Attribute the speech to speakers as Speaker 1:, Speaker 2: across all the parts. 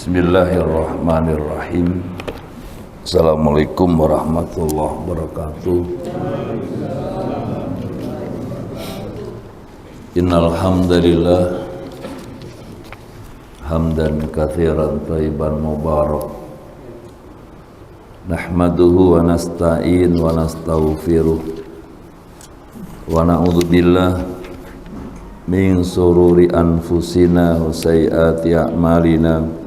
Speaker 1: Bismillahirrahmanirrahim. Assalamualaikum warahmatullahi wabarakatuh. Innal hamdalillah hamdan katsiran thayyiban mubarak. Nahmaduhu wa nasta'in wa nastaghfiruh. Wa na'udzu billah min sururi anfusina wa sayyiati a'malina.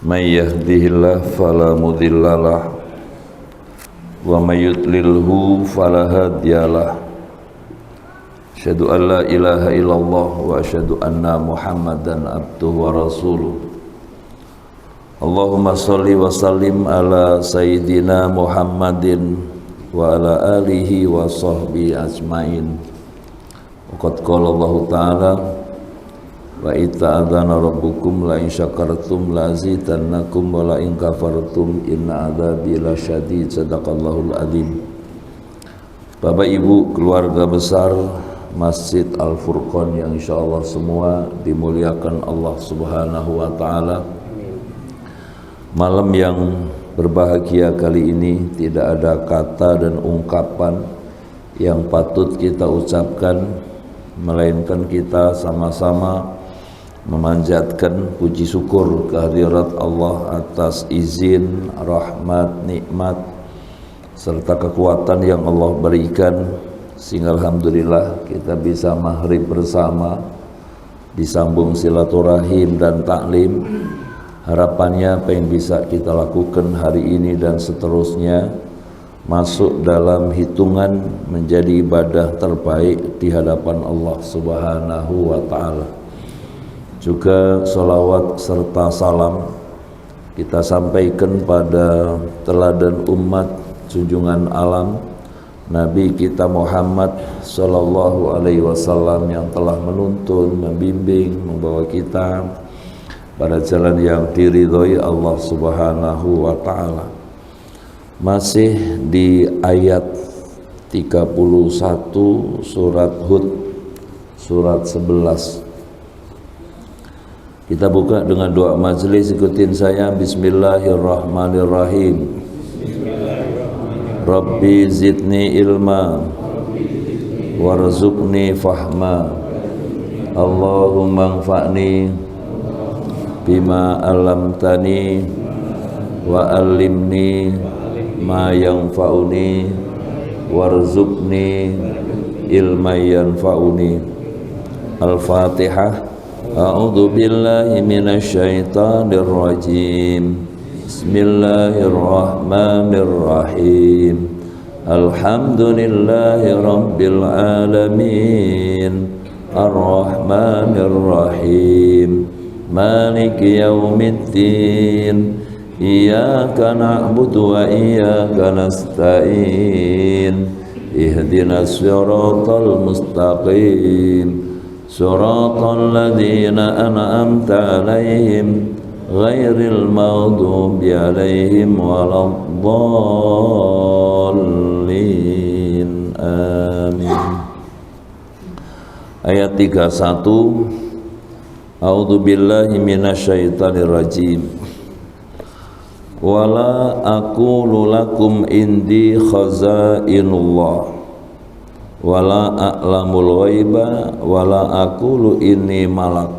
Speaker 1: May yahdihillahu fala mudhillalah wa may yudlilhu fala hadiyalah. Asyhadu an la ilaha illallah wa asyhadu anna Muhammadan abduhu wa rasuluh. Allahumma shalli wa sallim ala sayyidina Muhammadin wa ala alihi wa sahbihi ajmain. Qad qala Allah ta'ala wa ita'adzana rabbukum la in syakartum la azidannakum wa la in kafartum inna adzabi lasyadid. Sadaqallahul adzim. Bapak Ibu, keluarga besar Masjid Al-Furqan yang insyaallah semua dimuliakan Allah Subhanahu wa taala. Malam yang berbahagia kali ini tidak ada kata dan ungkapan yang patut kita ucapkan, melainkan kita sama-sama memanjatkan puji syukur kehadirat Allah atas izin, rahmat, nikmat serta kekuatan yang Allah berikan sehingga alhamdulillah kita bisa maghrib bersama, disambung silaturahim dan taklim. Harapannya apa yang bisa kita lakukan hari ini dan seterusnya masuk dalam hitungan menjadi ibadah terbaik di hadapan Allah Subhanahu wa taala. Juga salawat serta salam kita sampaikan pada teladan umat junjungan alam Nabi kita Muhammad sallallahu alaihi wasallam yang telah menuntun, membimbing, membawa kita pada jalan yang diridhoi Allah Subhanahu wa taala. Masih di ayat 31 surat Hud, surat 11. Kita buka dengan doa majelis, ikutin saya. Bismillahirrahmanirrahim. Rabbi zidni ilma warzuqni fahma. Allahumma anfa'ni bima 'allamtani wa 'allimni ma yanfa'uni warzuqni ilman yanfa'uni. Al-Fatihah. A'udzu billahi minasy syaithanir rajim. Bismillahirrahmanirrahim. Alhamdulillahi rabbil alamin. Ar-Rahmanir Rahim. Maliki yaumiddin. Iyyaka na'budu wa iyyaka nasta'in. Ihdinas siratal mustaqim. Siratal ladzina an'amta 'alaihim ghairil maghdubi 'alaihim waladdallin. Amin. Ayat 31. A'udzu billahi minasyaitonir rajim. Wala aqulu lakum indi khazainullah wala a'lamul ghaiba wala aqulu inni malak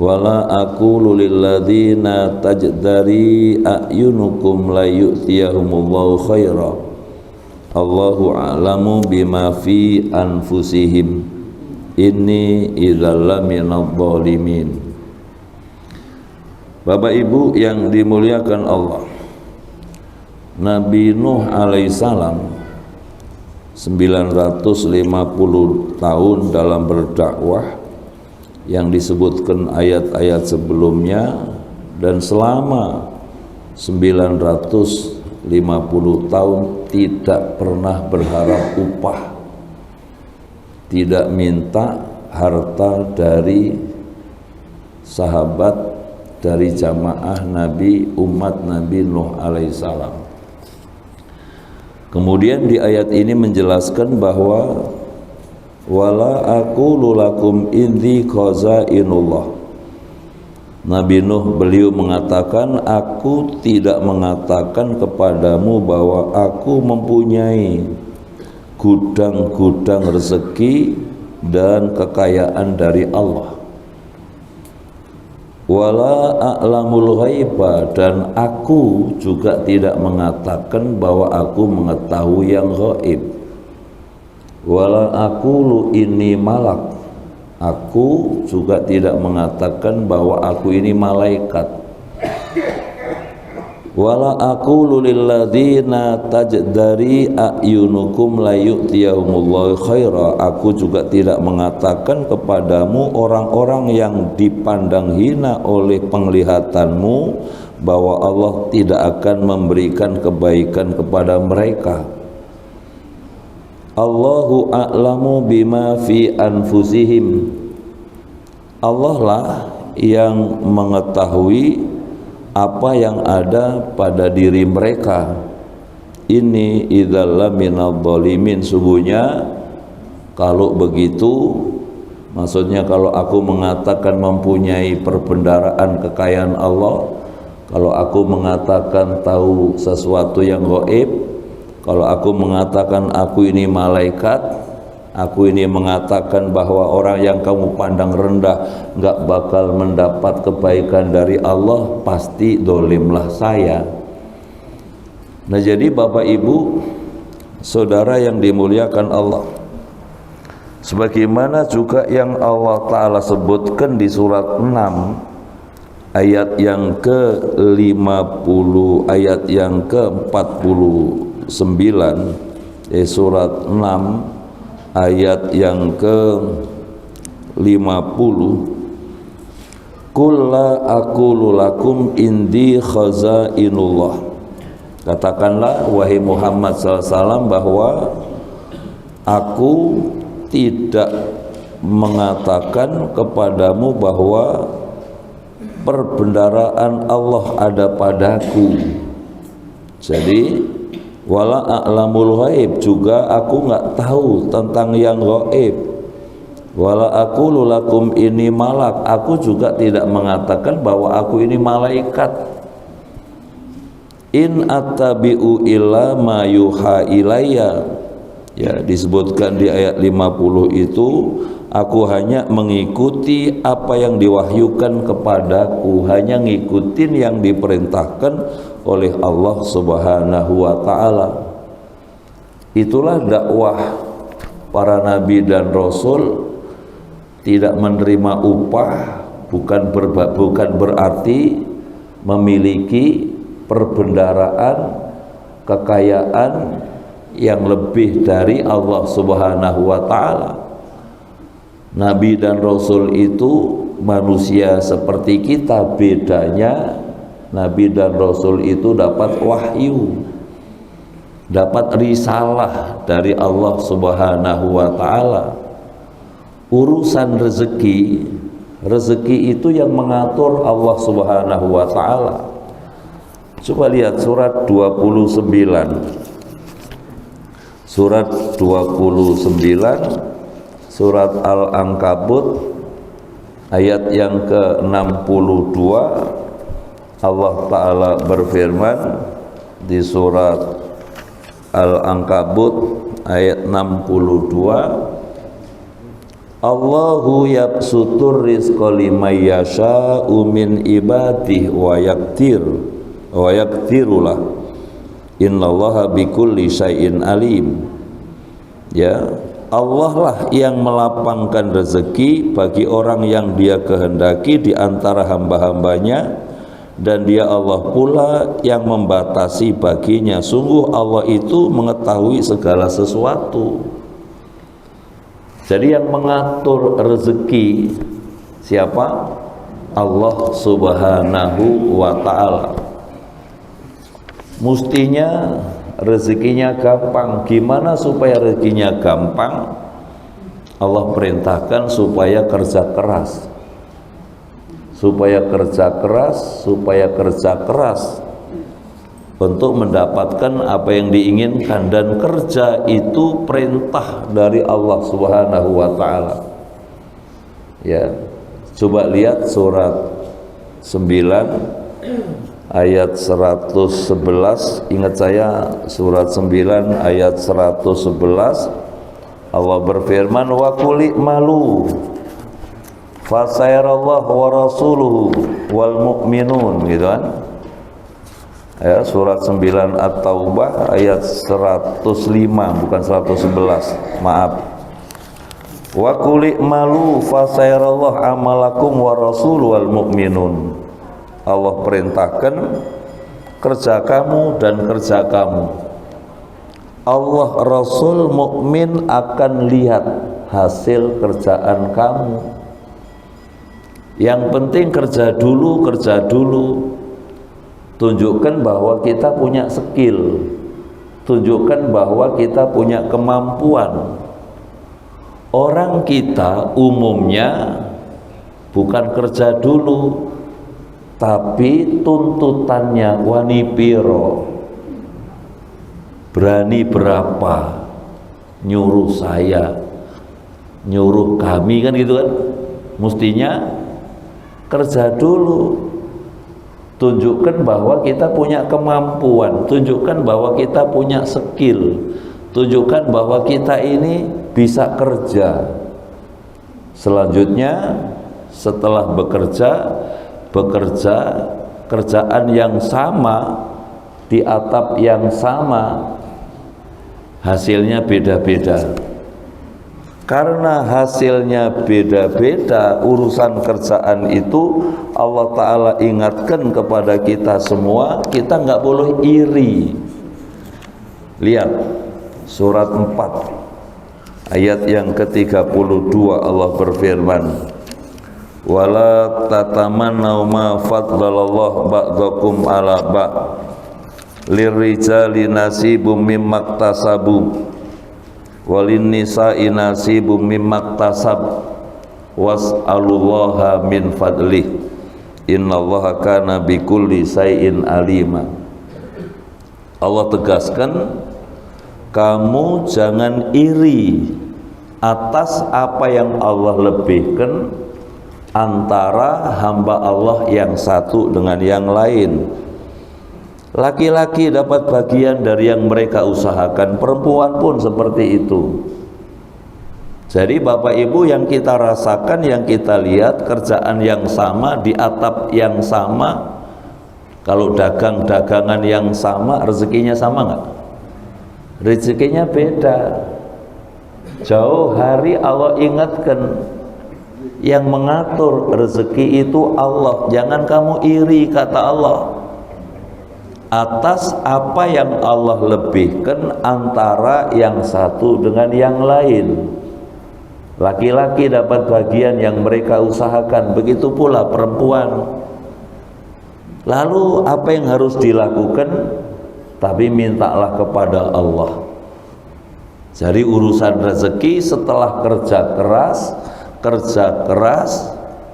Speaker 1: wala aqulu lilladzina tajdari a'yunukum la yu'tiyahumullahu khaira. Allahu a'lamu bima fi anfusihim inni idzal laminadh dhalimin. Bapak Ibu yang dimuliakan Allah, Nabi Nuh alaihissalam 950 tahun dalam berdakwah yang disebutkan ayat-ayat sebelumnya, dan selama 950 tahun tidak pernah berharap upah, tidak minta harta dari sahabat, dari jamaah Nabi, umat Nabi Nuh alaihissalam. Kemudian di ayat ini menjelaskan bahwa wala aqulu lakum indi khazainullah, Nabi Nuh beliau mengatakan, aku tidak mengatakan kepadamu bahwa aku mempunyai gudang-gudang rezeki dan kekayaan dari Allah. Wala a'lamul ghaiba, dan aku juga tidak mengatakan bahwa aku mengetahui yang gaib. Wala aqulu inni malak, aku juga tidak mengatakan bahwa aku ini malaikat. Wala aqulu lil ladzina tajdari a'yunukum la yu'tiyahumullahu khaira, aku juga tidak mengatakan kepadamu orang-orang yang dipandang hina oleh penglihatanmu bahwa Allah tidak akan memberikan kebaikan kepada mereka. Allahu a'lamu bima fi anfusihim, Allah lah yang mengetahui apa yang ada pada diri mereka. Ini idzal minadh dhalimin, sungguhnya kalau begitu, maksudnya kalau aku mengatakan mempunyai perbendaharaan kekayaan Allah, kalau aku mengatakan tahu sesuatu yang gaib, kalau aku mengatakan aku ini malaikat, aku ini mengatakan bahwa orang yang kamu pandang rendah nggak bakal mendapat kebaikan dari Allah, pasti dolimlah saya. Nah, jadi Bapak Ibu saudara yang dimuliakan Allah, sebagaimana juga yang Allah Ta'ala sebutkan di surat 6 ayat yang ke-50, ayat yang ke-49, surat 6 ayat yang ke-50, Qul la aqulu lakum indi khazainullah, katakanlah wahai Muhammad SAW bahwa aku tidak mengatakan kepadamu bahwa perbendaharaan Allah ada padaku. Jadi wala a'lamul ghaib, juga aku nggak tahu tentang yang gaib. Wala aqulu lakum ini malak, aku juga tidak mengatakan bahwa aku ini malaikat. In attabi'u illa ma yuha ilayya, ya disebutkan di ayat 50 itu, aku hanya mengikuti apa yang diwahyukan kepadaku, hanya ngikutin yang diperintahkan oleh Allah Subhanahu wa Ta'ala. Itulah dakwah para nabi dan rasul. Tidak menerima upah bukan berarti memiliki perbendaharaan kekayaan yang lebih dari Allah Subhanahu wa Ta'ala. Nabi dan rasul itu manusia seperti kita, bedanya Nabi dan Rasul itu dapat wahyu, dapat risalah dari Allah Subhanahu wa Ta'ala. Urusan rezeki itu yang mengatur Allah Subhanahu wa Ta'ala. Coba lihat surat 29, surat 29, surat Al-Ankabut ayat yang ke-62. Allah Ta'ala berfirman di surat Al-Ankabut ayat 62, Allahu yabsutur rizqa liman yasha'u min ibadihi wa yaqtirulah innallaha bikulli syai'in alim. Ya, Allah lah yang melapangkan rezeki bagi orang yang Dia kehendaki di antara hamba-hambanya, dan Dia Allah pula yang membatasi baginya. Sungguh Allah itu mengetahui segala sesuatu. Jadi yang mengatur rezeki siapa? Allah Subhanahu wa Ta'ala. Mestinya rezekinya gampang. Gimana supaya rezekinya gampang? Allah perintahkan supaya kerja keras, supaya kerja keras untuk mendapatkan apa yang diinginkan. Dan kerja itu perintah dari Allah Subhanahu wa Ta'ala. Ya, coba lihat surat 9 ayat 111. Ingat saya surat 9 ayat 111. Allah berfirman, wa quli malu fasairallahu wa rasuluhu wal mu'minun, gitu kan. Ya, surat 9 At-Taubah ayat 105, bukan 111, maaf. Wa quli malu fasairallahu amalakum wa rasuluhu wal mu'minun. Allah perintahkan kerja kamu dan kerja kamu. Allah, Rasul, mukmin akan lihat hasil kerjaan kamu. Yang penting kerja dulu, kerja dulu. Tunjukkan bahwa kita punya skill. Tunjukkan bahwa kita punya kemampuan. Orang kita umumnya bukan kerja dulu, tapi tuntutannya wani piro, berani berapa, nyuruh saya, nyuruh kami, kan gitu kan. Mestinya kerja dulu, tunjukkan bahwa kita punya kemampuan, tunjukkan bahwa kita punya skill, tunjukkan bahwa kita ini bisa kerja. Selanjutnya setelah bekerja kerjaan yang sama di atap yang sama, hasilnya beda-beda. Karena hasilnya beda-beda, urusan kerjaan itu Allah Ta'ala ingatkan kepada kita semua, kita nggak boleh iri. Lihat surat 4 ayat yang ke-32, Allah berfirman, wala tatamannaw ma faddalallahu ba'dakum ala ba' lirrijali nasibum mimmaktasabu walin nisa'i nasibum mimmaktasab was'alullaha min fadlih innallaha kana bikulli syai'in alima. Allah tegaskan, kamu jangan iri atas apa yang Allah lebihkan antara hamba Allah yang satu dengan yang lain. Laki-laki dapat bagian dari yang mereka usahakan, perempuan pun seperti itu. Jadi Bapak Ibu, yang kita rasakan, yang kita lihat, kerjaan yang sama di atap yang sama, kalau dagang-dagangan yang sama, rezekinya sama nggak? Rezekinya beda. Jauh hari Allah ingatkan, yang mengatur rezeki itu Allah. Jangan kamu iri, kata Allah, atas apa yang Allah lebihkan antara yang satu dengan yang lain. Laki-laki dapat bagian yang mereka usahakan, begitu pula perempuan. Lalu apa yang harus dilakukan? Tapi mintalah kepada Allah. Jadi urusan rezeki setelah kerja keras,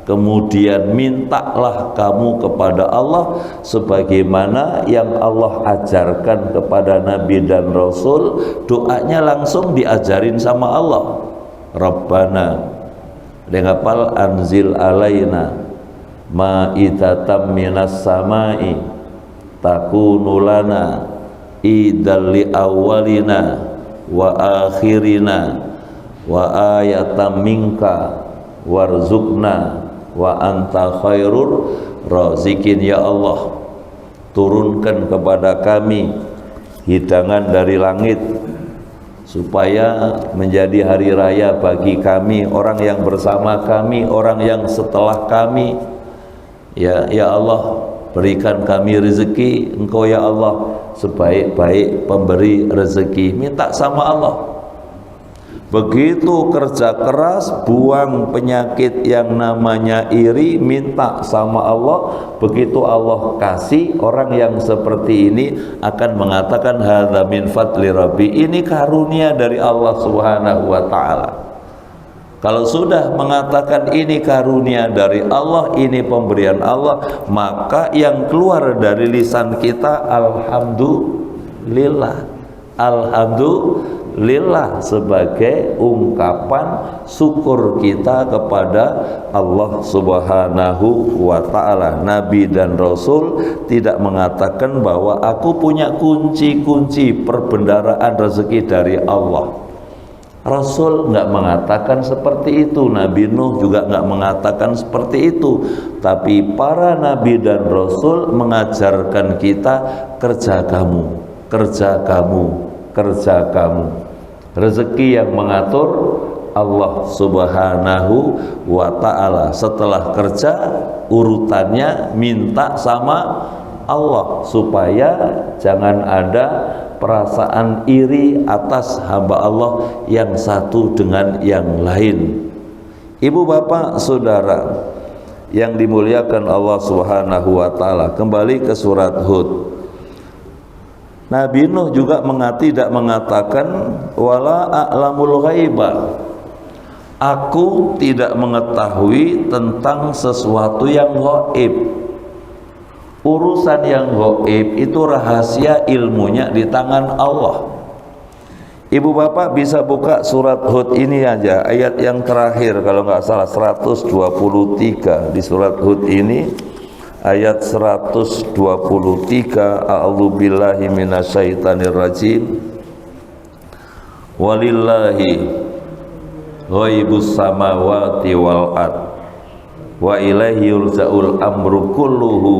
Speaker 1: kemudian mintalah kamu kepada Allah sebagaimana yang Allah ajarkan kepada Nabi dan Rasul. Doanya langsung diajarin sama Allah. Rabbana, denghapal, anzil alaina ma'idatan minas samai takunu lana idal li awwalina wa akhirina wa ayatan minka warzuqna wa anta khairur razikin. Ya Allah, turunkan kepada kami hidangan dari langit supaya menjadi hari raya bagi kami, orang yang bersama kami, orang yang setelah kami. Ya Allah, berikan kami rezeki. Engkau ya Allah sebaik-baik pemberi rezeki. Minta sama Allah. Begitu kerja keras, buang penyakit yang namanya iri, minta sama Allah. Begitu Allah kasih, orang yang seperti ini akan mengatakan hadza min fadli rabbi, ini karunia dari Allah Subhanahu wa taala. Kalau sudah mengatakan ini karunia dari Allah, ini pemberian Allah, maka yang keluar dari lisan kita alhamdulillah. Alhamdulillah. lillah, sebagai ungkapan syukur kita kepada Allah Subhanahu wa ta'ala. Nabi dan Rasul tidak mengatakan bahwa aku punya kunci-kunci perbendaharaan rezeki dari Allah. Rasul nggak mengatakan seperti itu, Nabi Nuh juga nggak mengatakan seperti itu. Tapi para Nabi dan Rasul mengajarkan kita, kerja kamu, kerja kamu, kerja kamu. Rezeki yang mengatur Allah Subhanahu wa ta'ala. Setelah kerja, urutannya minta sama Allah, supaya jangan ada perasaan iri atas hamba Allah yang satu dengan yang lain. Ibu bapak saudara yang dimuliakan Allah Subhanahu wa ta'ala, kembali ke surat Hud. Nabi Nuh juga tidak mengatakan wala a'lamul ghaiba, aku tidak mengetahui tentang sesuatu yang gaib. Urusan yang gaib itu rahasia, ilmunya di tangan Allah. Ibu bapak bisa buka surat Hud ini aja, ayat yang terakhir kalau nggak salah 123 di surat Hud ini, ayat 123. A'udzubillahi minasyaitonir rajim. Walillahi ghaibus samawati wal ard wa ilaihi yurja'ul amru kulluhu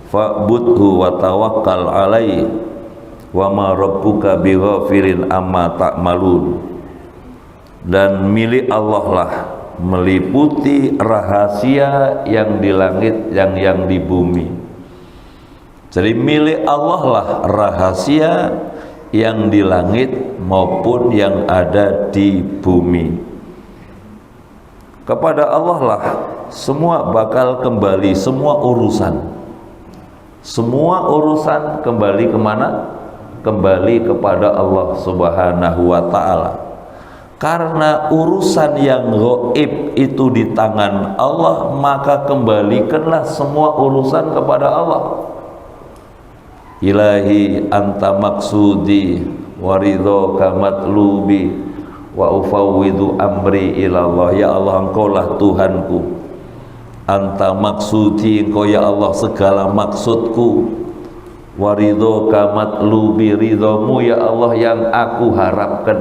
Speaker 1: fa'budhu wa tawakkal alaihi wa ma rabbuka bighafirin amma ta'malun. Dan milik Allah lah meliputi rahasia yang di langit yang di bumi. Jadi milik Allah lah rahasia yang di langit maupun yang ada di bumi. Kepada Allah lah semua bakal kembali, semua urusan. Semua urusan kembali kemana? Kembali kepada Allah Subhanahu wa ta'ala. Karena urusan yang gaib itu di tangan Allah, maka kembalikanlah semua urusan kepada Allah. Ilahi anta maksudi waridhoka matlubi wa ufawwidu amri ilallah. Ya Allah, engkaulah Tuhanku, anta maksudi, engkau ya Allah segala maksudku, waridhoka matlubi, ridhomu ya Allah yang aku harapkan,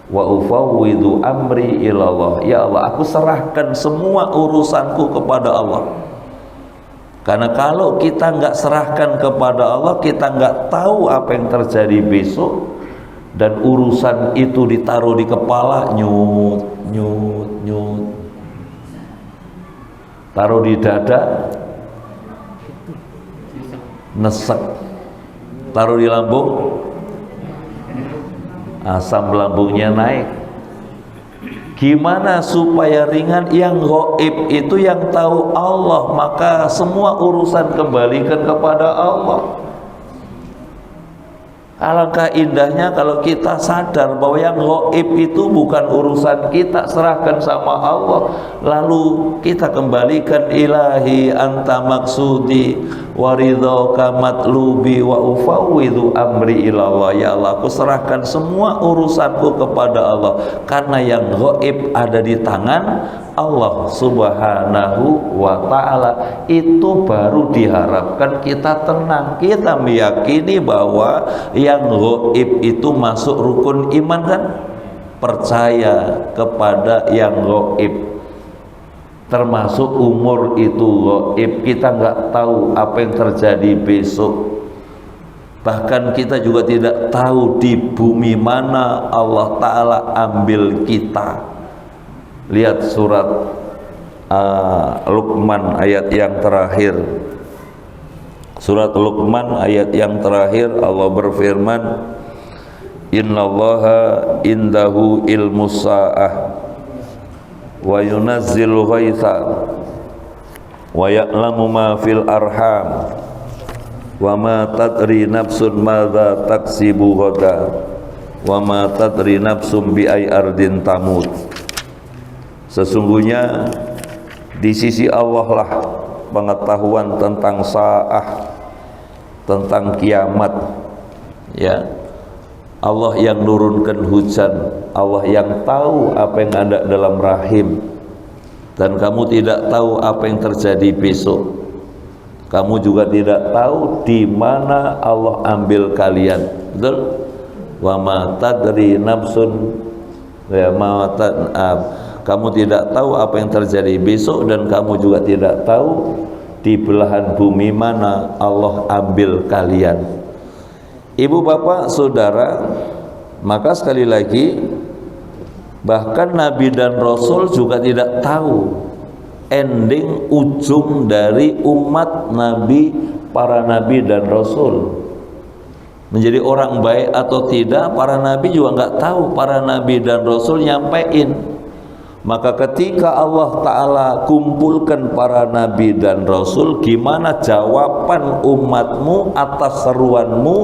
Speaker 1: wa ufawwidu amri ilallah, ya Allah aku serahkan semua urusanku kepada Allah. Karena kalau kita nggak serahkan kepada Allah, kita nggak tahu apa yang terjadi besok, dan urusan itu ditaruh di kepala, nyut nyut nyut, taruh di dada, nesek, taruh di lambung, asam lambungnya naik. Gimana supaya ringan? Yang gaib itu yang tahu Allah, maka semua urusan kembalikan kepada Allah. Alangkah indahnya kalau kita sadar bahwa yang gaib itu bukan urusan kita, serahkan sama Allah, lalu kita kembalikan, ilahi anta maksudi waridhoka matlubi wa ufawwidu amri ilallah. Ya Allah, aku serahkan semua urusanku kepada Allah, karena yang gaib ada di tangan Allah Subhanahu wa ta'ala. Itu baru diharapkan kita tenang, kita meyakini bahwa yang gaib itu masuk rukun iman kan? Percaya kepada yang gaib, termasuk umur itu gaib. Kita nggak tahu apa yang terjadi besok. Bahkan kita juga tidak tahu di bumi mana Allah Ta'ala ambil kita. Lihat surat Luqman ayat yang terakhir. Surat Luqman ayat yang terakhir, Allah berfirman, innallaha indahu ilmus sa'ah wa yunazzilu ghaitha wa ya'lamu ma fil arham wa ma tadri nafsun madza taksibu ghadan wa ma tadri nafsum bi ay ardin tamut. Sesungguhnya di sisi Allah lah pengetahuan tentang sa'ah, tentang kiamat, ya. Allah yang nurunkan hujan, Allah yang tahu apa yang ada dalam rahim, dan kamu tidak tahu apa yang terjadi besok. Kamu juga tidak tahu di mana Allah ambil kalian. Betul? Wa ma tadri nafsun, ya kamu tidak tahu apa yang terjadi besok, dan kamu juga tidak tahu di belahan bumi mana Allah ambil kalian. Ibu bapak saudara, maka sekali lagi, bahkan Nabi dan Rasul juga tidak tahu ending ujung dari umat Nabi, para Nabi dan Rasul menjadi orang baik atau tidak. Para Nabi juga nggak tahu, para Nabi dan Rasul nyampein. Maka ketika Allah Ta'ala kumpulkan para Nabi dan Rasul, gimana jawaban umatmu atas seruanmu?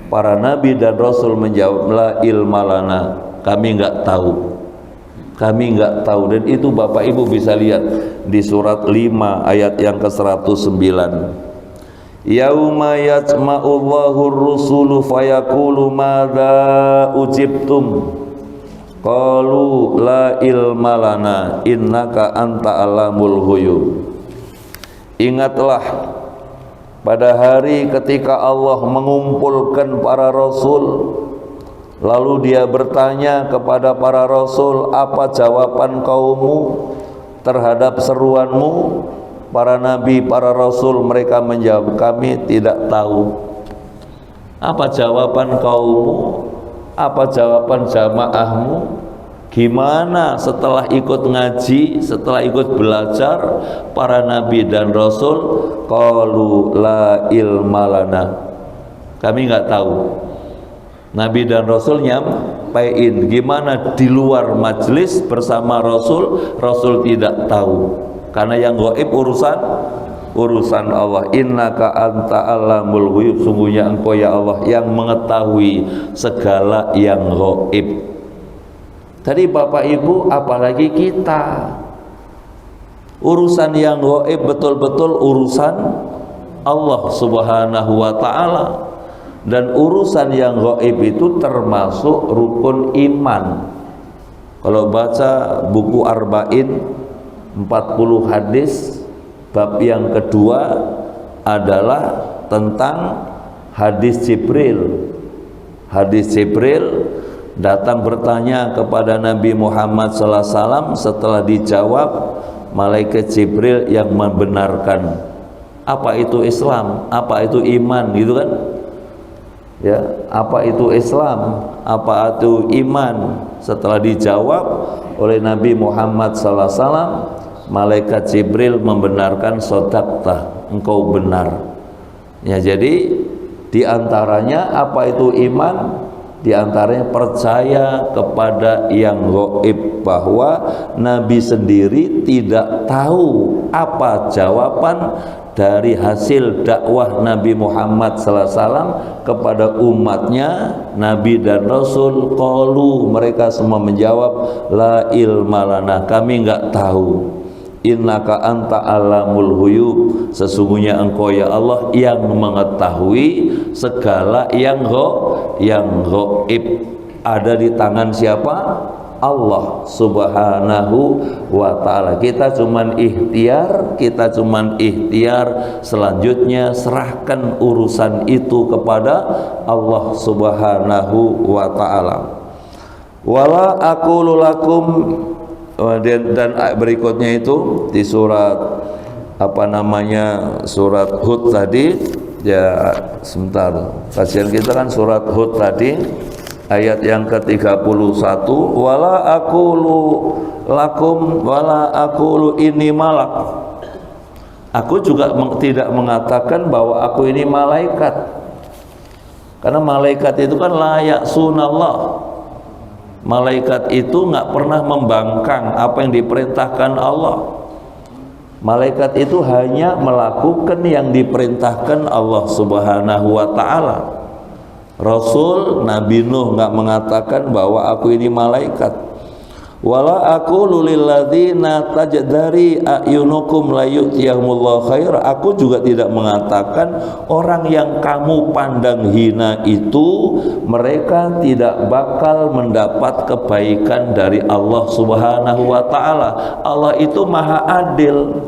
Speaker 1: Para Nabi dan Rasul menjawab, la ilma lana, kami nggak tahu. Kami nggak tahu. Dan itu Bapak Ibu bisa lihat di surat 5 ayat yang ke-109. Yauma yajma'ullahu ar-rusulu fayaqulu madza ujibtum qalu la ilma lana innaka anta alamul ghuyub. Ingatlah pada hari ketika Allah mengumpulkan para rasul, lalu dia bertanya kepada para rasul, apa jawaban kaummu terhadap seruanmu? Para nabi, para rasul, mereka menjawab, kami tidak tahu. Apa jawaban kaummu? Apa jawaban jamaahmu? Gimana setelah ikut ngaji, setelah ikut belajar para nabi dan rasul? Qalu la ilma lana, kami nggak tahu. Nabi dan Rasul nyampein. Gimana di luar majelis bersama Rasul, Rasul tidak tahu. Karena yang gaib urusan Allah. Innaka anta alamul ghuyub, sungguhnya engkau ya Allah yang mengetahui segala yang gaib. Tadi Bapak Ibu, apalagi kita, urusan yang gaib betul-betul urusan Allah Subhanahu wa ta'ala. Dan urusan yang gaib itu termasuk rukun iman. Kalau baca buku Arba'in 40 hadis, bab yang kedua adalah tentang hadis Jibril. Hadis Jibril datang bertanya kepada Nabi Muhammad SAW. Setelah dijawab, malaikat Jibril yang membenarkan apa itu Islam, apa itu iman, gitu kan? Ya, apa itu Islam, apa itu iman? Setelah dijawab oleh Nabi Muhammad SAW, malaikat Jibril membenarkan, sodaqta, engkau benar. Ya, jadi diantaranya apa itu iman? Diantaranya percaya kepada yang gaib, bahwa Nabi sendiri tidak tahu apa jawaban dari hasil dakwah Nabi Muhammad SAW kepada umatnya. Nabi dan Rasul qalu, mereka semua menjawab, la ilma lana, kami enggak tahu. Innaka anta alamul ghuyub, sesungguhnya engkau ya Allah yang mengetahui segala yang gaib. Ada di tangan siapa? Allah Subhanahu wa ta'ala. Kita cuman ikhtiar, selanjutnya serahkan urusan itu kepada Allah Subhanahu wa ta'ala. Wala aqulu lakum, dan berikutnya itu di surat surat Hud tadi. Ya sebentar, kajian kita kan surat Hud tadi ayat yang ke-31. Wala aqulu lakum wala aqulu ini malak. Aku juga tidak mengatakan bahwa aku ini malaikat, karena malaikat itu kan layak sunallah. Malaikat itu nggak pernah membangkang apa yang diperintahkan Allah. Malaikat itu hanya melakukan yang diperintahkan Allah Subhanahu wa ta'ala. Rasul Nabi Nuh nggak mengatakan bahwa aku ini malaikat. Wala aqulu lil ladzina tajdari ayunukum la yu'tiyahumullahu khair. Aku juga tidak mengatakan orang yang kamu pandang hina itu mereka tidak bakal mendapat kebaikan dari Allah Subhanahu wa taala. Allah itu Maha Adil.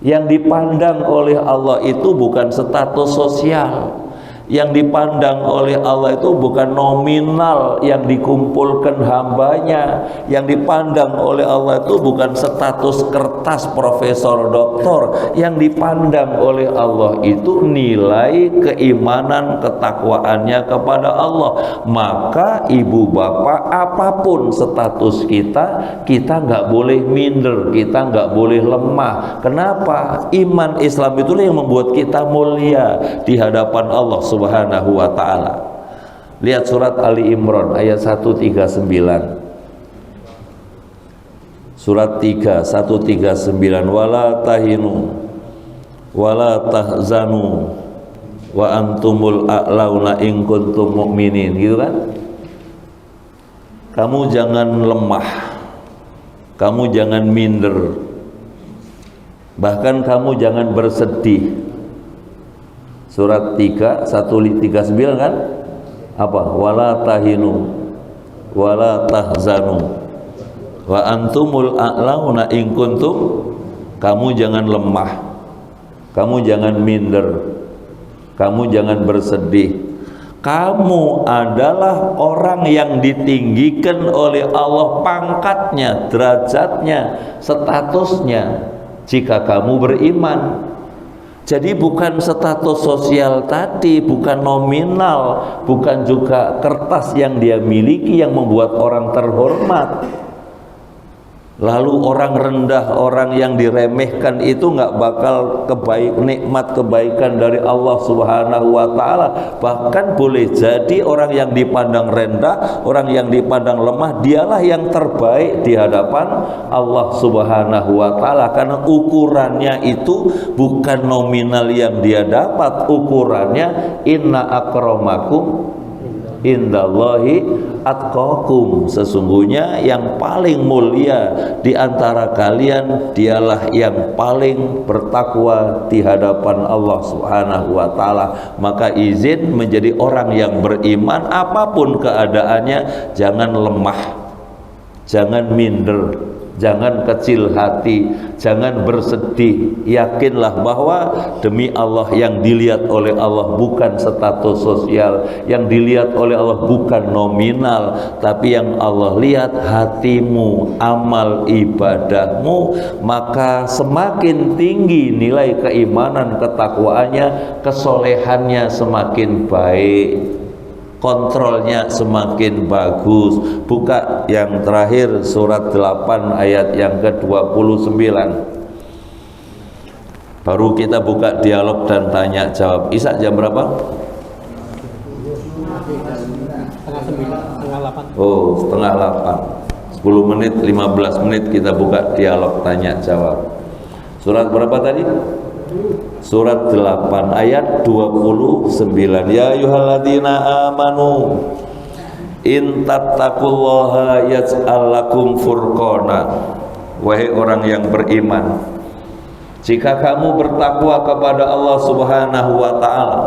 Speaker 1: Yang dipandang oleh Allah itu bukan status sosial. Yang dipandang oleh Allah itu bukan nominal yang dikumpulkan hambanya. Yang dipandang oleh Allah itu bukan status kertas profesor doktor. Yang dipandang oleh Allah itu nilai keimanan ketakwaannya kepada Allah. Maka ibu bapak, apapun status kita nggak boleh minder, kita nggak boleh lemah. Kenapa? Iman Islam itulah yang membuat kita mulia di hadapan Allah Subhanahu wa ta'ala. Lihat surat Ali Imran ayat 139. Surat 139, wala tahinu wala tahzanu wa antumul a'launa in kuntum mu'minin, gitu kan? Kamu jangan lemah, kamu jangan minder, bahkan kamu jangan bersedih. Surat 139 kan? Apa? Wala tahinu wala tahzanu wa antumul a'launa in kuntum. Kamu jangan lemah, kamu jangan minder, kamu jangan bersedih. Kamu adalah orang yang ditinggikan oleh Allah pangkatnya, derajatnya, statusnya jika kamu beriman. Jadi bukan status sosial tadi, bukan nominal, bukan juga kertas yang dia miliki yang membuat orang terhormat. Lalu orang rendah, orang yang diremehkan itu nggak bakal nikmat kebaikan dari Allah Subhanahu wa ta'ala. Bahkan boleh jadi orang yang dipandang rendah, orang yang dipandang lemah, dialah yang terbaik di hadapan Allah Subhanahu wa ta'ala. Karena ukurannya itu bukan nominal yang dia dapat, ukurannya inna akramakum indallahi atqakum. Sesungguhnya yang paling mulia di antara kalian dialah yang paling bertakwa di hadapan Allah Subhanahu wa ta'ala. Maka izin menjadi orang yang beriman apapun keadaannya, jangan lemah, jangan minder, jangan kecil hati, jangan bersedih. Yakinlah bahwa demi Allah yang dilihat oleh Allah bukan status sosial, yang dilihat oleh Allah bukan nominal, tapi yang Allah lihat hatimu, amal ibadahmu. Maka semakin tinggi nilai keimanan ketakwaannya, kesolehannya semakin baik, kontrolnya semakin bagus. Buka yang terakhir surat 8 ayat yang ke-29. Baru kita buka dialog dan tanya jawab. Isak jam berapa? Oh, setengah 8. 10 menit, 15 menit kita buka dialog tanya jawab. Surat berapa tadi? Surat 8 ayat 29. Ya ayyuhalladzina amanu in tattaqullaha yaj'al lakum furqana. Wahai orang yang beriman, jika kamu bertakwa kepada Allah Subhanahu wa ta'ala,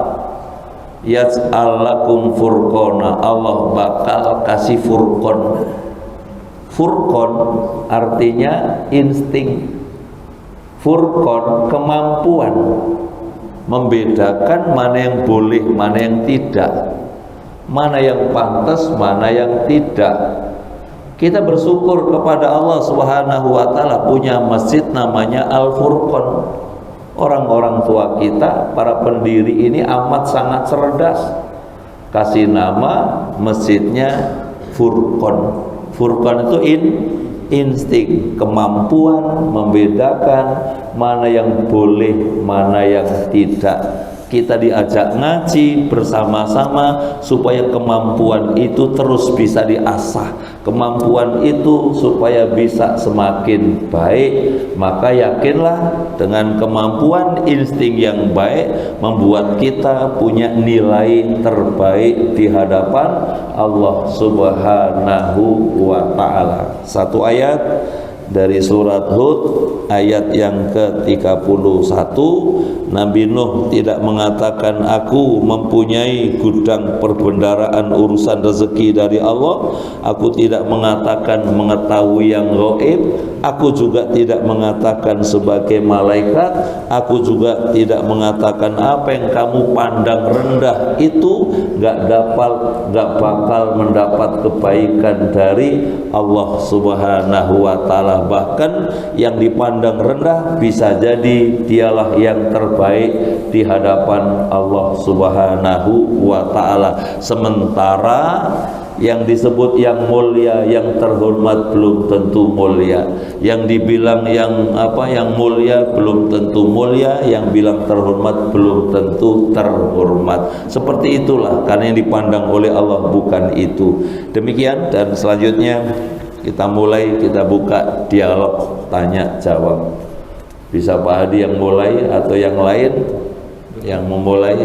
Speaker 1: yaj'al lakum furqana, Allah bakal kasih furqon. Furqon artinya insting. Furqon kemampuan membedakan mana yang boleh, mana yang tidak, mana yang pantas, mana yang tidak. Kita bersyukur kepada Allah Subhanahu wa ta'ala punya masjid namanya Al-Furqon. Orang-orang tua kita, para pendiri ini amat sangat cerdas, kasih nama masjidnya Furqon. Furqon itu insting, kemampuan membedakan mana yang boleh, mana yang tidak. kita diajak ngaji bersama-sama supaya kemampuan itu terus bisa diasah, kemampuan itu supaya bisa semakin baik. Maka yakinlah dengan kemampuan insting yang baik membuat kita punya nilai terbaik di hadapan Allah Subhanahu wa ta'ala. Satu ayat dari surat Hud ayat yang ke-31, Nabi Nuh tidak mengatakan aku mempunyai gudang perbendaraan urusan rezeki dari Allah, aku tidak mengatakan mengetahui yang gaib, aku juga tidak mengatakan sebagai malaikat, aku juga tidak mengatakan apa yang kamu pandang rendah itu gak bakal mendapat kebaikan dari Allah Subhanahu wa ta'ala. Bahkan yang dipandang rendah bisa jadi dialah yang terbaik di hadapan Allah Subhanahu wa ta'ala. Sementara yang disebut yang mulia, yang terhormat belum tentu mulia. Yang dibilang yang mulia belum tentu mulia, yang bilang terhormat belum tentu terhormat. Seperti itulah, karena yang dipandang oleh Allah bukan itu. Demikian, dan selanjutnya kita buka dialog tanya jawab. Bisa Pak Hadi yang mulai atau yang lain yang memulai?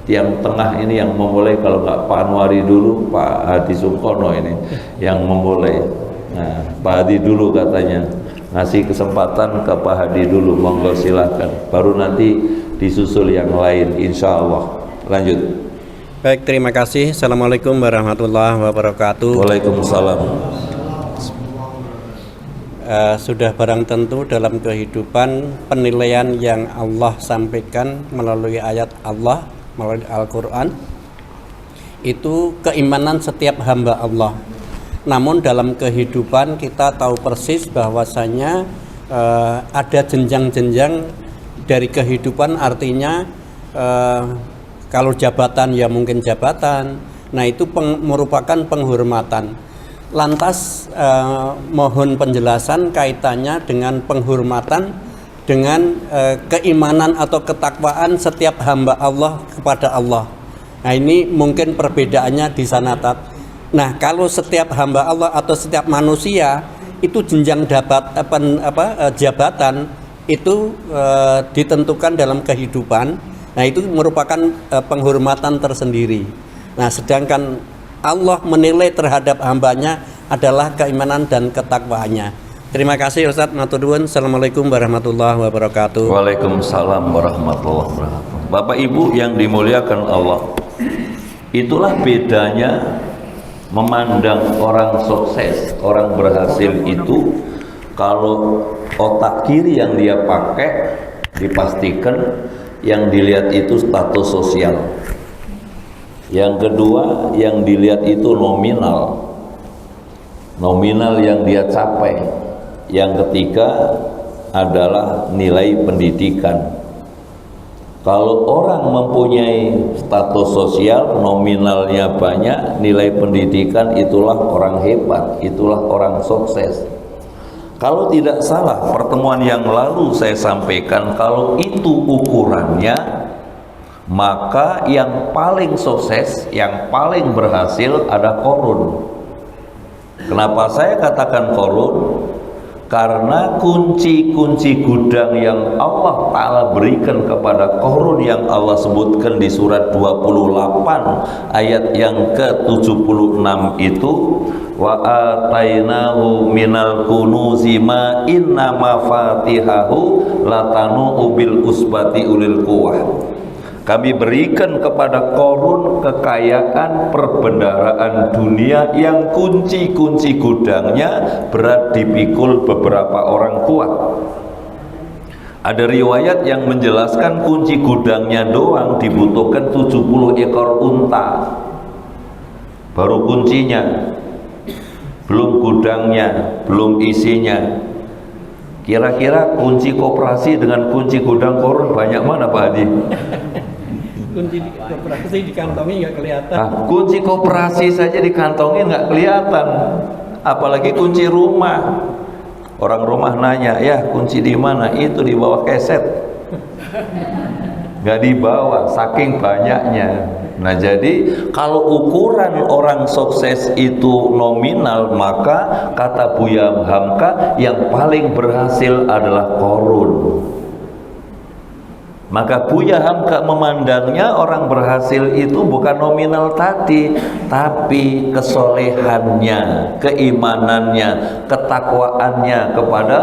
Speaker 1: Yang tengah ini yang memulai, kalau nggak Pak Anwari dulu, Pak Hadi Sungkono ini yang memulai. Nah, Pak Hadi dulu katanya, ngasih kesempatan ke Pak Hadi dulu, monggo silakan. Baru nanti disusul yang lain, insya Allah. Lanjut.
Speaker 2: Baik, terima kasih. Assalamualaikum warahmatullahi wabarakatuh.
Speaker 1: Waalaikumsalam.
Speaker 2: Sudah barang tentu dalam kehidupan penilaian yang Allah sampaikan melalui ayat Allah, melalui Al-Quran, itu keimanan setiap hamba Allah. Namun dalam kehidupan kita tahu persis bahwasanya ada jenjang-jenjang dari kehidupan. Artinya kalau jabatan ya mungkin jabatan, nah itu merupakan penghormatan. Lantas mohon penjelasan kaitannya dengan penghormatan dengan keimanan atau ketakwaan setiap hamba Allah kepada Allah. Nah ini mungkin perbedaannya di sana, Tat. Nah kalau setiap hamba Allah atau setiap manusia itu jenjang jabatan itu ditentukan dalam kehidupan. Nah itu merupakan penghormatan tersendiri. Nah sedangkan Allah menilai terhadap hambanya adalah keimanan dan ketakwaannya. Terima kasih Ustaz, matur nuwun. Assalamualaikum warahmatullahi wabarakatuh.
Speaker 1: Waalaikumsalam warahmatullahi wabarakatuh. Bapak Ibu yang dimuliakan Allah, itulah bedanya memandang orang sukses, orang berhasil itu. Kalau otak kiri yang dia pakai, dipastikan yang dilihat itu status sosial. Yang kedua, yang dilihat itu nominal yang dia capai. Yang ketiga adalah nilai pendidikan. Kalau orang mempunyai status sosial, nominalnya banyak, nilai pendidikan, itulah orang hebat, itulah orang sukses. Kalau tidak salah, pertemuan yang lalu saya sampaikan, kalau itu ukurannya, maka yang paling sukses, yang paling berhasil ada Qarun. Kenapa saya katakan Qarun? Karena kunci-kunci gudang yang Allah Ta'ala berikan kepada Qarun, yang Allah sebutkan di surat 28 ayat yang ke-76 itu, wa atainahu minal kunuzi ma inna mafatihahu latanu bil usbati ulil quwwah. Kami berikan kepada Qarun kekayaan perbendaharaan dunia yang kunci-kunci gudangnya berat dipikul beberapa orang kuat. Ada riwayat yang menjelaskan kunci gudangnya doang dibutuhkan 70 ekor unta. Baru kuncinya, belum gudangnya, belum isinya. Kira-kira kunci koperasi dengan kunci gudang Qarun banyak mana Pak Hadi?
Speaker 2: Kunci koperasi dikantongi nggak kelihatan.
Speaker 1: Nah, kunci koperasi saja dikantongi nggak kelihatan, apalagi kunci rumah. Orang rumah nanya, ya kunci di mana? Itu di bawah keset. nggak dibawa saking banyaknya. Nah, jadi kalau ukuran orang sukses itu nominal, maka kata Buya Hamka yang paling berhasil adalah Qarun. Maka Buya Hamka memandangnya orang berhasil itu bukan nominal tadi, tapi kesolehannya, keimanannya, ketakwaannya kepada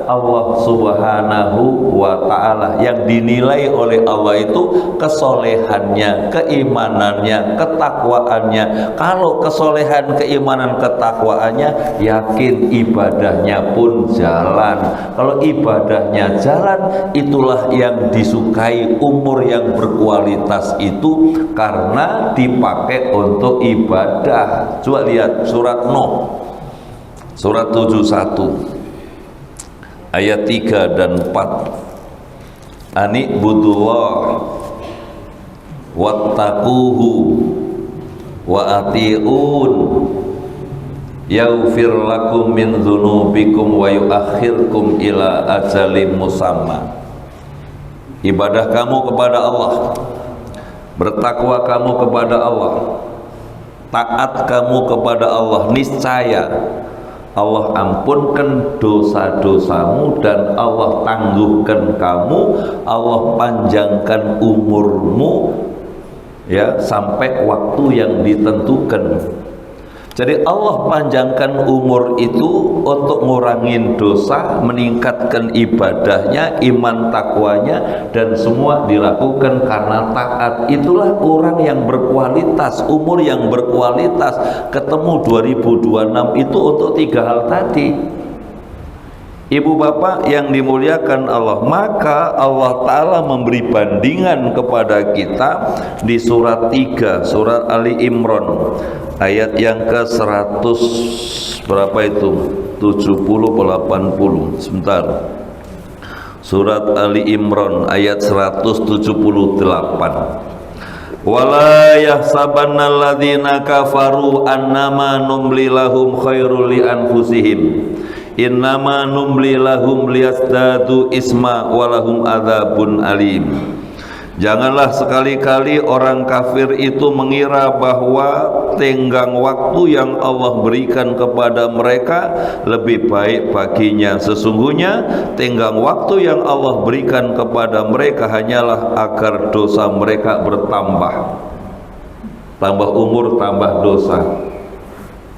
Speaker 1: Allah Subhanahu wa ta'ala. Yang dinilai oleh Allah itu kesolehannya, keimanannya, ketakwaannya. Kalau kesolehan, keimanan, ketakwaannya, yakin ibadahnya pun jalan. Kalau ibadahnya jalan, itulah yang disukai. Umur yang berkualitas itu karena dipakai untuk ibadah. Coba lihat surat Nuh, surat 71 ayat 3 dan 4. Ani'budullah wattaquhu wa ati'un yaghfir lakum min dzunubikum wa yuakhirkum ila ajalim musamma. Ibadah kamu kepada Allah, bertakwa kamu kepada Allah, taat kamu kepada Allah, niscaya Allah ampunkan dosa-dosamu dan Allah tangguhkan kamu, Allah panjangkan umurmu ya sampai waktu yang ditentukan. Jadi Allah panjangkan umur itu untuk ngurangin dosa, meningkatkan ibadahnya, iman takwanya, dan semua dilakukan karena taat. Itulah orang yang berkualitas, umur yang berkualitas. Ketemu 2026 itu untuk 3 hal tadi. Ibu bapak yang dimuliakan Allah, maka Allah Ta'ala memberi bandingan kepada kita di surat 3, surat Ali Imran ayat yang ke 100 berapa itu? 70 atau 80? Sebentar. Surat Ali Imran ayat 178. Wala yahsabanna alladzina kafaru annama numli lahum khairul li anfusihim innama numli lahum liyazdadu isma walahum adzabun alim. Janganlah sekali-kali orang kafir itu mengira bahwa tenggang waktu yang Allah berikan kepada mereka lebih baik baginya. Sesungguhnya tenggang waktu yang Allah berikan kepada mereka hanyalah agar dosa mereka bertambah. Tambah umur, tambah dosa.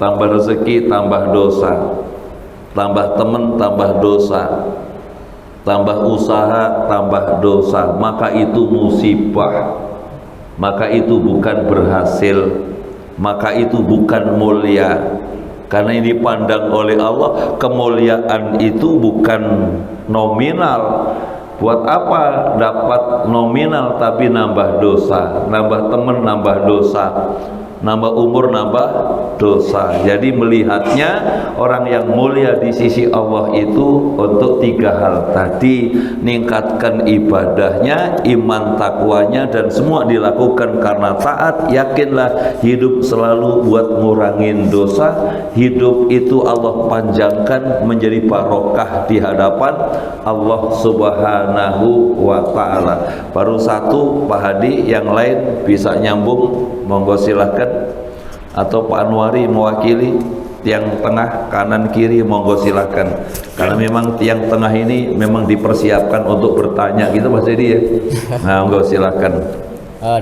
Speaker 1: Tambah rezeki, tambah dosa. Tambah teman, tambah dosa. Tambah usaha, tambah dosa. Maka itu musibah, maka itu bukan berhasil, maka itu bukan mulia. Karena ini dipandang oleh Allah, kemuliaan itu bukan nominal. Buat apa dapat nominal tapi nambah dosa, nambah teman, nambah dosa, nambah umur, nambah dosa. Jadi melihatnya orang yang mulia di sisi Allah itu untuk 3 hal tadi, meningkatkan ibadahnya, iman takwanya, dan semua dilakukan karena taat. Yakinlah hidup selalu buat ngurangin dosa. Hidup itu Allah panjangkan menjadi barokah di hadapan Allah Subhanahu wa ta'ala. Baru satu Pak Hadi, yang lain bisa nyambung, monggo silahkan. Atau Pak Anwari mewakili tiang tengah, kanan kiri, monggo silakan. Karena memang tiang tengah ini memang dipersiapkan untuk bertanya gitu Mas Dedi ya. Nah, monggo silakan.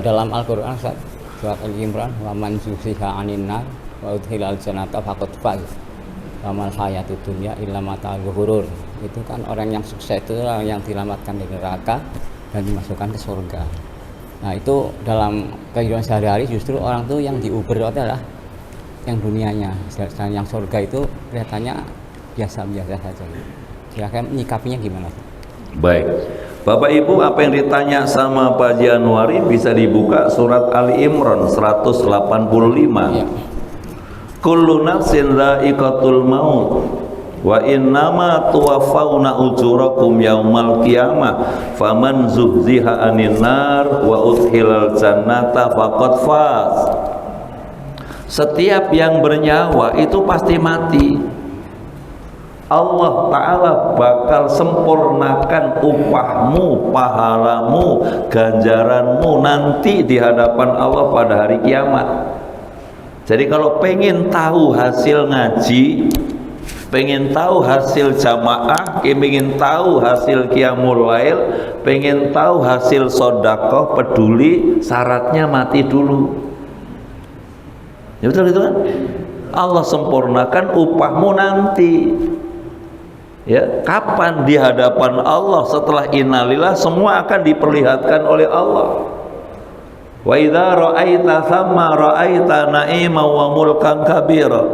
Speaker 3: Dalam Al-Qur'an surat Al-Imran, wa man zuhziha 'anil nar wa udkhilal jannata faqad faz. Wa mal hayatud dunya illa mata'ul ghurur. Itu kan orang yang sukses itu orang yang diselamatkan dari neraka dan dimasukkan ke surga. Nah, itu dalam kehidupan sehari-hari justru orang tuh yang diuber adalah yang dunianya, dan yang surga itu kelihatannya biasa-biasa saja. Kira-kira menyikapinya gimana?
Speaker 1: Baik, Bapak Ibu, apa yang ditanya sama Pak Januari bisa dibuka surat Ali Imran 185. Ya. Kullu nafsin dha'iqatul maut wa innama tuwaffawna ujurakum yaumal qiyamah faman zuhziha 'anil nar wa udkhilal jannata faqad faz. Setiap yang bernyawa itu pasti mati. Allah Ta'ala bakal sempurnakan upahmu, pahalamu, ganjaranmu nanti di hadapan Allah pada hari kiamat. Jadi kalau pengen tahu hasil ngaji, pengen tahu hasil jamaah, pengen tahu hasil qiyamul lail, pengen tahu hasil sedekah, peduli, syaratnya mati dulu. Ya betul itu kan? Allah sempurnakan upahmu nanti. Ya, kapan di hadapan Allah setelah innalillah semua akan diperlihatkan oleh Allah. Wa idza ra'aita thamma ra'aita na'ima wa mulkan kabira.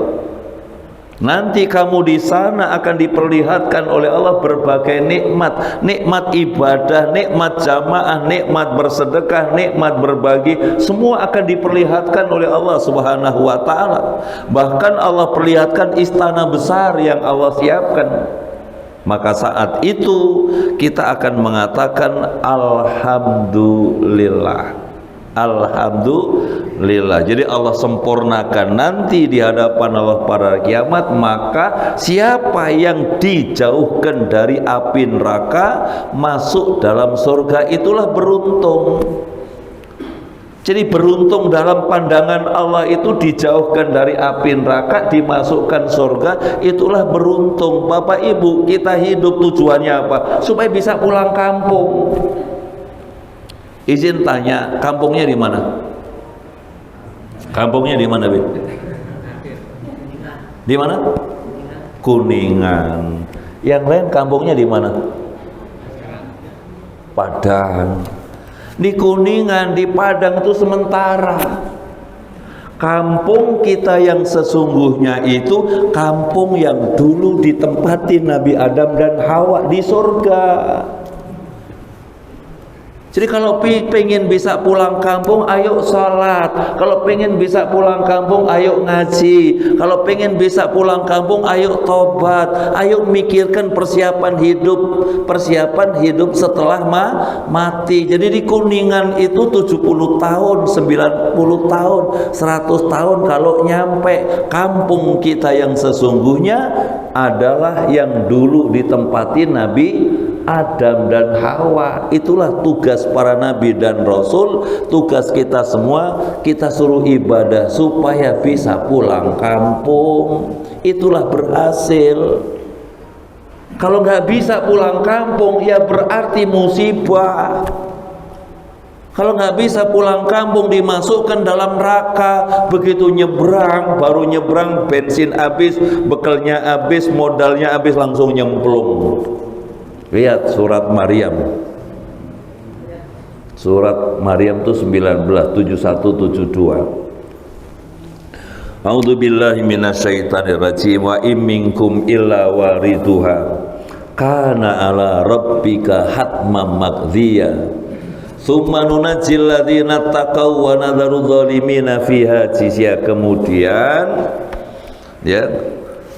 Speaker 1: Nanti kamu di sana akan diperlihatkan oleh Allah berbagai nikmat, nikmat ibadah, nikmat jamaah, nikmat bersedekah, nikmat berbagi, semua akan diperlihatkan oleh Allah Subhanahu wa taala. Bahkan Allah perlihatkan istana besar yang Allah siapkan. Maka saat itu kita akan mengatakan alhamdulillah. Alhamdulillah. Jadi Allah sempurnakan nanti di hadapan Allah pada kiamat. Maka siapa yang dijauhkan dari api neraka masuk dalam surga, itulah beruntung. Jadi beruntung dalam pandangan Allah itu dijauhkan dari api neraka, dimasukkan surga, itulah beruntung. Bapak Ibu, kita hidup tujuannya apa? Supaya bisa pulang kampung. Izin tanya, kampungnya di mana? Kampungnya di mana, Bi? Di mana? Kuningan. Yang lain kampungnya di mana? Padang. Di Kuningan, di Padang itu sementara. Kampung kita yang sesungguhnya itu kampung yang dulu ditempati Nabi Adam dan Hawa di surga. Jadi kalau pengen bisa pulang kampung, ayo sholat. Kalau pengen bisa pulang kampung, ayo ngaji. Kalau pengen bisa pulang kampung, ayo tobat. Ayo mikirkan persiapan hidup setelah mati. Jadi di Kuningan itu 70 tahun, 90 tahun, 100 tahun kalau nyampe. Kampung kita yang sesungguhnya adalah yang dulu ditempati Nabi Adam dan Hawa. Itulah tugas para nabi dan rasul. Tugas kita semua, kita suruh ibadah supaya bisa pulang kampung. Itulah berhasil. Kalau nggak bisa pulang kampung, ya berarti musibah. Kalau nggak bisa pulang kampung, dimasukkan dalam neraka. Begitu nyebrang, baru nyebrang bensin habis, bekalnya habis, modalnya habis, langsung nyemplung. Lihat surat Maryam. Surat Maryam itu 19, 71, 72. A'udzu billahi minasyaitonir rajim. Wa in minkum illa wariduha kana ala rabbika hatmam maqdiya. Tsumma nunajjil ladzina taqaw wa nadharu dzalimina fiha jizya. Kemudian ya,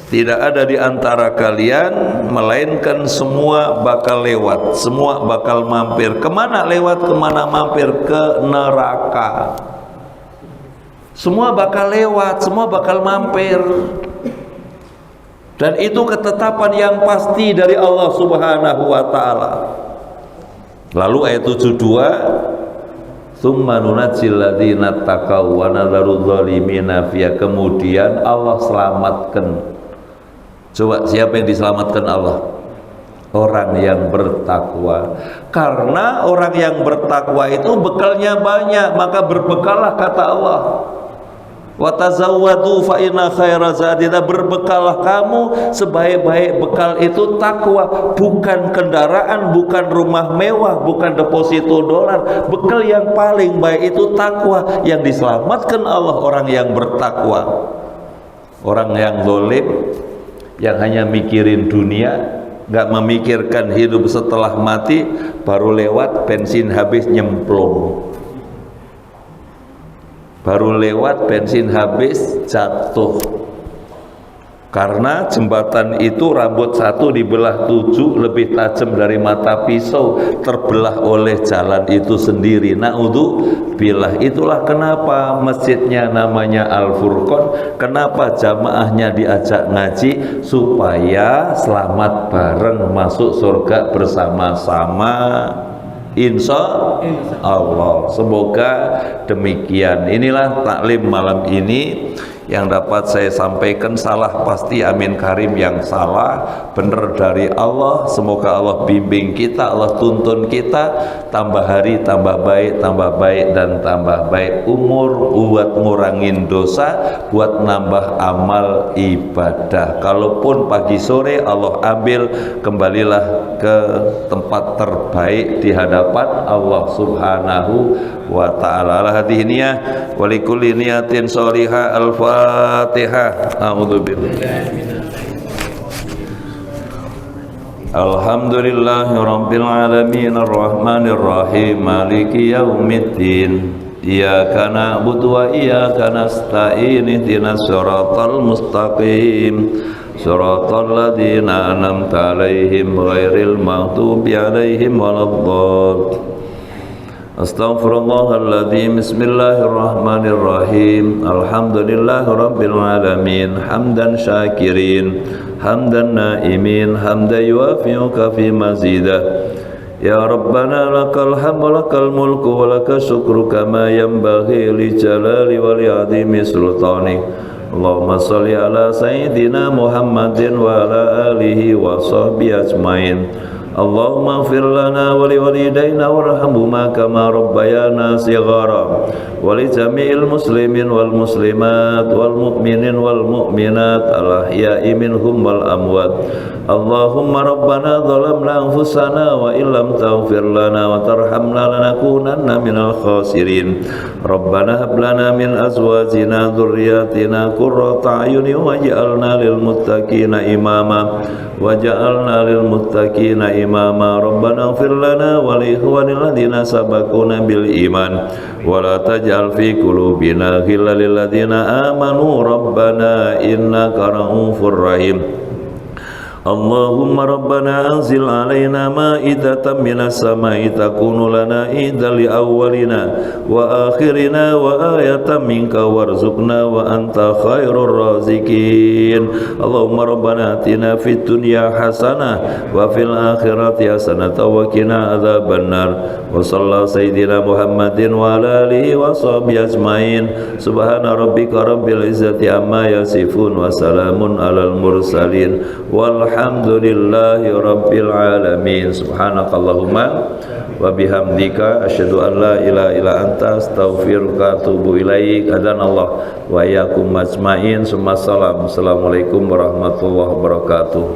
Speaker 1: tidak ada di antara kalian melainkan semua bakal lewat, semua bakal mampir. Kemana lewat, kemana mampir? Ke neraka. Semua bakal lewat, semua bakal mampir. Dan itu ketetapan yang pasti dari Allah Subhanahu wa taala. Lalu ayat 72, tsumma nunajjil ladzina taqaw wa nadharu dzalimina fiha. Kemudian Allah selamatkan. Coba siapa yang diselamatkan Allah? Orang yang bertakwa. Karena orang yang bertakwa itu bekalnya banyak, maka berbekallah kata Allah. Wa tazawwadu fa inna khaira zadina. Berbekalah kamu, sebaik-baik bekal itu takwa. Bukan kendaraan, bukan rumah mewah, bukan deposito dolar. Bekal yang paling baik itu takwa. Yang diselamatkan Allah orang yang bertakwa. Orang yang zalim, yang hanya mikirin dunia, nggak memikirkan hidup setelah mati, baru lewat bensin habis nyemplung, baru lewat bensin habis jatuh. Karena jembatan itu rambut satu dibelah 7 lebih tajam dari mata pisau, terbelah oleh jalan itu sendiri. Na'udzubillah. Itulah kenapa masjidnya namanya Al-Furqan, kenapa jamaahnya diajak ngaji, supaya selamat bareng masuk surga bersama-sama. Insya Allah. Semoga demikian. Inilah taklim malam ini yang dapat saya sampaikan. Salah pasti amin karim yang salah, benar dari Allah. Semoga Allah bimbing kita, Allah tuntun kita, tambah hari tambah baik, dan tambah baik umur, buat ngurangin dosa, buat nambah amal ibadah. Kalaupun pagi sore Allah ambil, kembalilah ke tempat terbaik di hadapan Allah Subhanahu wa ta'ala. Hadhihi niyah wa likulli niyatin sholihah. Al-Fatihah. Alhamdulillahi rabbil alamin arrahmanir rahim maliki yaumiddin iyyaka na'budu wa iyyaka nasta'in ihdinas siratal mustaqim siratal ladzina an'amta 'alaihim ghairil maghdubi 'alaihim waladdallin. Astaghfirullahaladzim. Bismillahirrahmanirrahim. Alhamdulillahi rabbil alamin hamdan syakirin hamdan naimin hamdan yuafi'u kafi mazidah. Ya Rabbana lakal hamdu lakal mulku wa lakal syukru kama yanbaghi li jalali wa li 'azimi sultanik. Allahumma shalli ala sayyidina Muhammadin wa ala alihi wa sahbihi ajmain. Allahumma ighfir lana wa liwalidayna warhamhuma kama rabbayana shighara wa li jami'il muslimin wal muslimat wal mu'minin wal mu'minat al ahya'i minhum wal amwat. Allahumma rabbana zalamna anfusana wa illam taghfir lana wa tarhamna lanakunanna minal khasirin. Rabbana hab lana min azwajina dhurriyyatina qurrata a'yunin waj'alna lil muttaqina imama waj'alna lil muttaqina imama. Rabbana ighfir lana wa li ikhwanil ladzina sabaquna bil iman wa la taj'al fi qulubina ghillan lil ladzina amanu rabbana innaka ra'ufur rahim. Allahumma rabbana anzil alaina ma'idatan minas sama'i takunu lana idan li awwalina wa akhirina wa ayatan minka warzuqna wa anta khairur razikin. Allahumma rabbana atina fid dunya hasanah wa fil akhirati hasanah wa qina adzabannar. Wa sallallahu sayyidina Muhammadin wa ala alihi wa sahbihi ajmain. Subhana rabbika rabbil izzati amma yasifun wa salamun alal mursalin walhamdulillahi rabbil alamin. Subhanakallahumma wa bihamdika asyhadu an la ilaha illa anta astaghfiruka wa atubu ilaik. Adanallah wa iyyakum ajmain. Assalamualaikum warahmatullahi wabarakatuh.